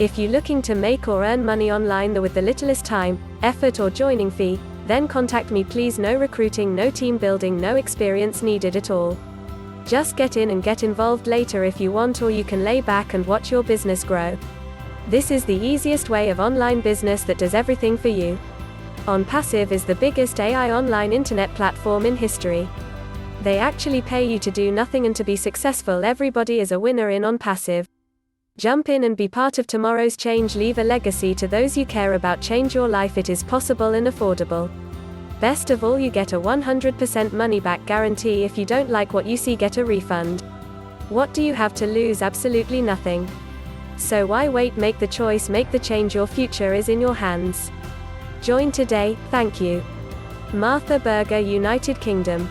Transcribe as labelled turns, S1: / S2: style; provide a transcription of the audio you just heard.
S1: If you're looking to make or earn money online with the littlest time, effort or joining fee, then contact me please. No recruiting, no team building, no experience needed at all. Just get in and get involved later if you want, or you can lay back and watch your business grow. This is the easiest way of online business that does everything for you. Onpassive is the biggest AI online internet platform in history. They actually pay you to do nothing and to be successful. Everybody is a winner in Onpassive. Jump in and be part of tomorrow's change. Leave a legacy to those you care about. Change your life. It is possible and affordable. Best of all, you get a 100% money back guarantee. If you don't like what you see, get a refund. What do you have to lose? Absolutely nothing. So why wait? Make the choice, make the change. Your future is in your hands. Join today. Thank you. Martha Berger, United Kingdom.